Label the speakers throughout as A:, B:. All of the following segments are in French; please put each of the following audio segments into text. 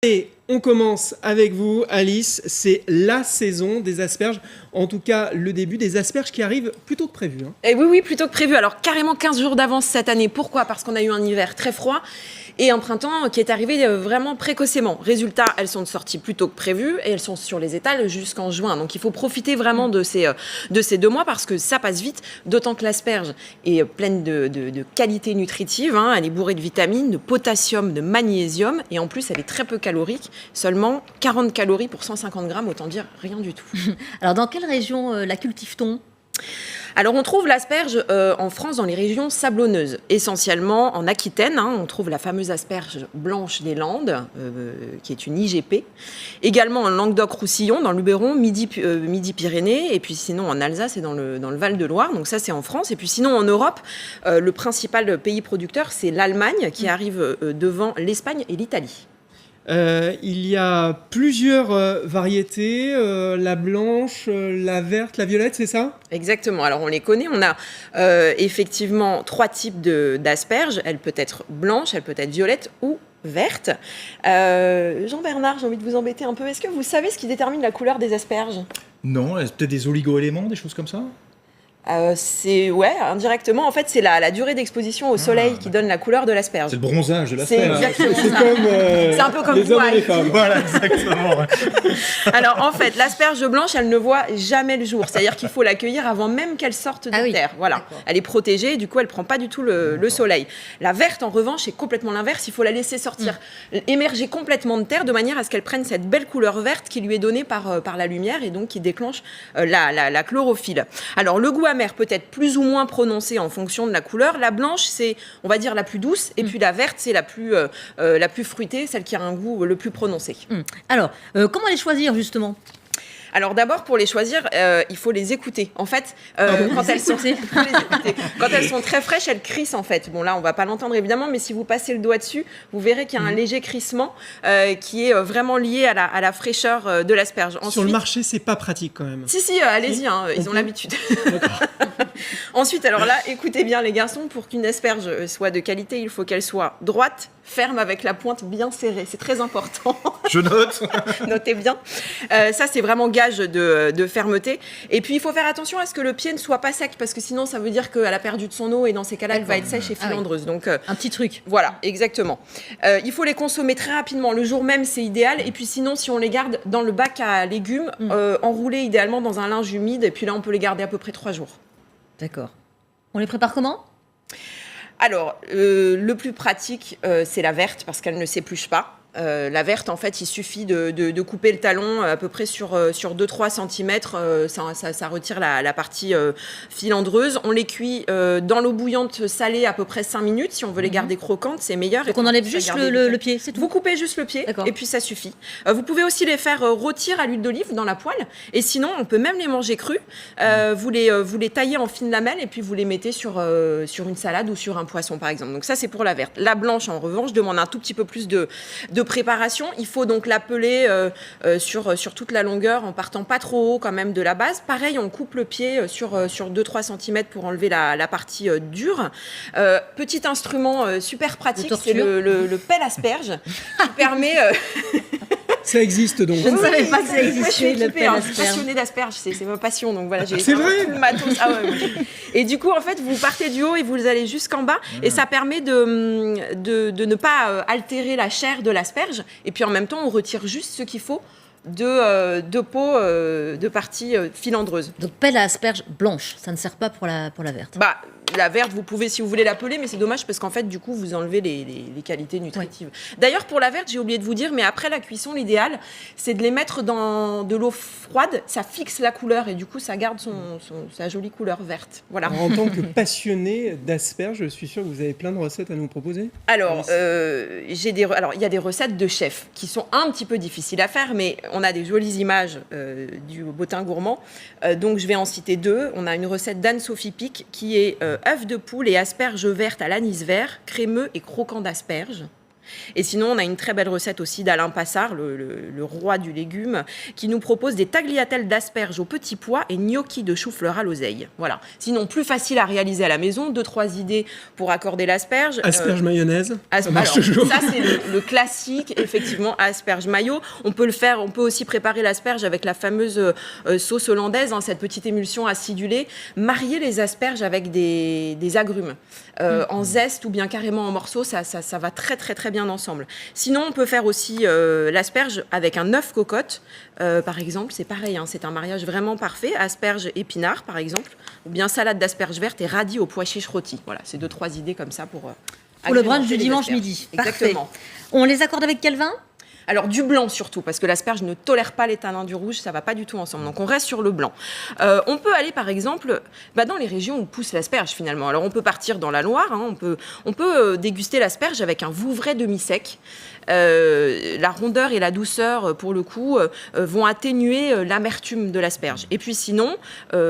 A: Et on commence avec vous, Alice. C'est la saison des asperges. En tout cas, le début des asperges qui arrivent plus tôt que prévu.
B: Et oui, plutôt que prévu. Alors, carrément 15 jours d'avance cette année. Pourquoi ? Parce qu'on a eu un hiver très froid et un printemps qui est arrivé vraiment précocement. Résultat, elles sont sorties plus tôt que prévu et elles sont sur les étals jusqu'en juin. Donc, il faut profiter vraiment de ces 2 mois parce que ça passe vite, d'autant que l'asperge est pleine de qualités nutritives. Elle est bourrée de vitamines, de potassium, de magnésium et en plus, elle est très peu calorique. Seulement 40 calories pour 150 grammes, autant dire rien du tout.
C: Alors, dans quelle région la cultive-t-on ?
B: Alors, on trouve l'asperge en France dans les régions sablonneuses, essentiellement en Aquitaine. On trouve la fameuse asperge blanche des Landes, qui est une IGP. Également en Languedoc-Roussillon, dans le Luberon, Midi-Pyrénées. Et puis sinon en Alsace et dans le Val-de-Loire. Donc ça, c'est en France. Et puis sinon, en Europe, le principal pays producteur, c'est l'Allemagne, qui arrive devant l'Espagne et l'Italie.
A: Il y a plusieurs variétés, la blanche, la verte, la violette, c'est ça ?
B: Exactement. Alors, on les connaît. On a effectivement 3 types d'asperges. Elle peut être blanche, elle peut être violette ou verte. Jean-Bernard, j'ai envie de vous embêter un peu. Est-ce que vous savez ce qui détermine la couleur des asperges ?
D: Non, peut-être des oligo-éléments, des choses comme ça ?
B: Indirectement, en fait, c'est la durée d'exposition au soleil qui donne la couleur de l'asperge.
D: C'est le bronzage de l'asperge.
B: C'est exactement ça.
A: C'est
B: un peu comme
A: les hommes et les femmes.
D: Voilà, exactement.
B: Alors, en fait, l'asperge blanche, elle ne voit jamais le jour. C'est-à-dire qu'il faut l'accueillir avant même qu'elle sorte de terre. Voilà.
C: D'accord.
B: Elle est protégée, du coup, elle ne prend pas du tout le soleil. La verte, en revanche, est complètement l'inverse. Il faut la laisser sortir, émerger complètement de terre, de manière à ce qu'elle prenne cette belle couleur verte qui lui est donnée par la lumière et donc qui déclenche la chlorophylle. Alors, le goût amer peut être plus ou moins prononcé en fonction de la couleur. La blanche, c'est, on va dire, la plus douce, et puis la verte, c'est la plus fruitée, celle qui a un goût le plus prononcé.
C: Alors, comment les choisir justement ?
B: Alors d'abord, pour les choisir, il faut les écouter. En fait, quand elles sont très fraîches, elles crissent en fait. Bon là, on va pas l'entendre évidemment, mais si vous passez le doigt dessus, vous verrez qu'il y a un léger crissement qui est vraiment lié à la fraîcheur de l'asperge.
A: Sur le marché, c'est pas pratique quand même.
B: Si, allez-y, ils ont l'habitude. Ensuite, alors là, écoutez bien les garçons, pour qu'une asperge soit de qualité, il faut qu'elle soit droite, ferme, avec la pointe bien serrée. C'est très important.
D: Je note.
B: Notez bien. Ça, c'est vraiment gage de fermeté. Et puis, il faut faire attention à ce que le pied ne soit pas sec, parce que sinon, ça veut dire qu'elle a perdu de son eau, et dans ces cas-là, elle va être sèche et filandreuse. Donc,
C: un petit truc.
B: Voilà, exactement. Il faut les consommer très rapidement. Le jour même, c'est idéal. Et puis sinon, si on les garde dans le bac à légumes, enroulés idéalement dans un linge humide, et puis là, on peut les garder à peu près 3 jours.
C: D'accord. On les prépare comment ?
B: Alors, le plus pratique, c'est la verte, parce qu'elle ne s'épluche pas. La verte, en fait, il suffit de couper le talon à peu près sur 2-3 cm. Ça retire la partie filandreuse. On les cuit dans l'eau bouillante salée à peu près 5 minutes. Si on veut les garder croquantes, c'est meilleur.
C: Donc on enlève juste le pied, c'est tout ?
B: Vous coupez juste le pied, et puis ça suffit. Vous pouvez aussi les faire rôtir à l'huile d'olive dans la poêle. Et sinon, on peut même les manger crus. Vous les taillez en fines lamelles et puis vous les mettez sur une salade ou sur un poisson, par exemple. Donc ça, c'est pour la verte. La blanche, en revanche, demande un tout petit peu plus de préparation. Il faut donc la peler sur toute la longueur en partant pas trop haut quand même de la base. Pareil, on coupe le pied sur 2-3 cm pour enlever la partie dure. Petit instrument super pratique, c'est le pelle asperge qui permet...
A: Ça existe donc.
C: Je ne savais pas que ça existait.
B: Moi, je suis
C: le
B: équipée,
C: pelle
B: je suis
C: asperge.
B: passionnée d'asperges, c'est ma passion. Donc voilà, j'ai
A: C'est vrai
B: tout le matos. Ah ouais. Et du coup, en fait, vous partez du haut et vous allez jusqu'en bas. Et ça permet de ne pas altérer la chair de l'asperge. Et puis en même temps, on retire juste ce qu'il faut de peau, de partie filandreuse.
C: Donc pelle à asperge blanche, ça ne sert pas pour la verte.
B: La verte, vous pouvez, si vous voulez, la peler, mais c'est dommage parce qu'en fait, du coup, vous enlevez les qualités nutritives. D'ailleurs, pour la verte, j'ai oublié de vous dire, mais après la cuisson, l'idéal, c'est de les mettre dans de l'eau froide. Ça fixe la couleur et du coup, ça garde sa jolie couleur verte. Voilà.
A: Alors, en tant que passionné d'asperges, je suis sûr que vous avez plein de recettes à nous proposer.
B: Alors, il y a des recettes de chefs qui sont un petit peu difficiles à faire, mais on a des jolies images du Bottin Gourmand. Donc, je vais en citer 2. On a une recette d'Anne-Sophie Pic qui est œufs de poule et asperges vertes à l'anis vert, crémeux et croquant d'asperges. Et sinon, on a une très belle recette aussi d'Alain Passard, le roi du légume, qui nous propose des tagliatelles d'asperges aux petits pois et gnocchis de chou-fleur à l'oseille. Voilà. Sinon, plus facile à réaliser à la maison, 2-3 idées pour accorder l'asperge.
A: Asperge mayonnaise. Ça marche
B: Alors,
A: toujours.
B: ça, c'est le classique, effectivement, asperge mayo. On peut le faire, on peut aussi préparer l'asperge avec la fameuse sauce hollandaise, hein, cette petite émulsion acidulée. Marier les asperges avec des agrumes en zeste ou bien carrément en morceaux, ça va très très très bien ensemble. Sinon, on peut faire aussi l'asperge avec un œuf cocotte, par exemple. C'est pareil, hein, c'est un mariage vraiment parfait. Asperges épinards, par exemple, ou bien salade d'asperges vertes et radis aux pois chiches rôtis. Voilà, c'est 2-3 idées comme ça pour
C: le brunch
B: agrémenter
C: du
B: les
C: dimanche
B: asperges.
C: midi.
B: Exactement.
C: Parfait. On les accorde avec quel vin?
B: Alors du blanc surtout, parce que l'asperge ne tolère pas les tanins du rouge, ça va pas du tout ensemble. Donc on reste sur le blanc. On peut aller par exemple dans les régions où pousse l'asperge finalement. Alors on peut partir dans la Loire, hein, on peut déguster l'asperge avec un Vouvray demi-sec. La rondeur et la douceur, pour le coup, vont atténuer l'amertume de l'asperge. Et puis sinon,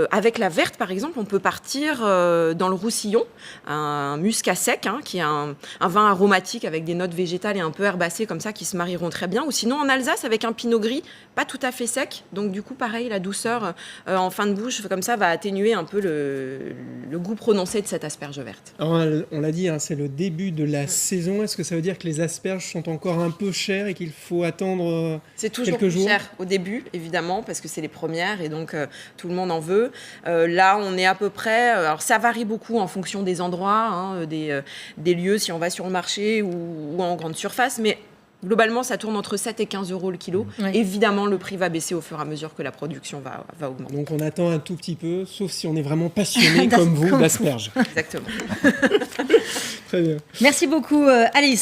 B: avec la verte par exemple, on peut partir dans le Roussillon, un muscat sec, hein, qui est un vin aromatique avec des notes végétales et un peu herbacées comme ça, qui se marieront très bien. Ou sinon en Alsace avec un pinot gris, pas tout à fait sec. Donc du coup pareil, la douceur en fin de bouche comme ça va atténuer un peu le goût prononcé de cette asperge verte.
A: Alors, on l'a dit, hein, c'est le début de la saison. Est-ce que ça veut dire que les asperges sont encore un peu chères et qu'il faut attendre
B: c'est toujours
A: quelques
B: plus
A: jours
B: cher au début, évidemment, parce que c'est les premières et donc tout le monde en veut. Là, on est à peu près... alors ça varie beaucoup en fonction des endroits, hein, des lieux, si on va sur le marché ou en grande surface, mais globalement, ça tourne entre 7 et 15 euros le kilo.
C: Oui.
B: Évidemment, le prix va baisser au fur et à mesure que la production va augmenter.
A: Donc on attend un tout petit peu, sauf si on est vraiment passionné comme vous d'asperges.
B: Exactement.
A: Très bien.
C: Merci beaucoup, Alice.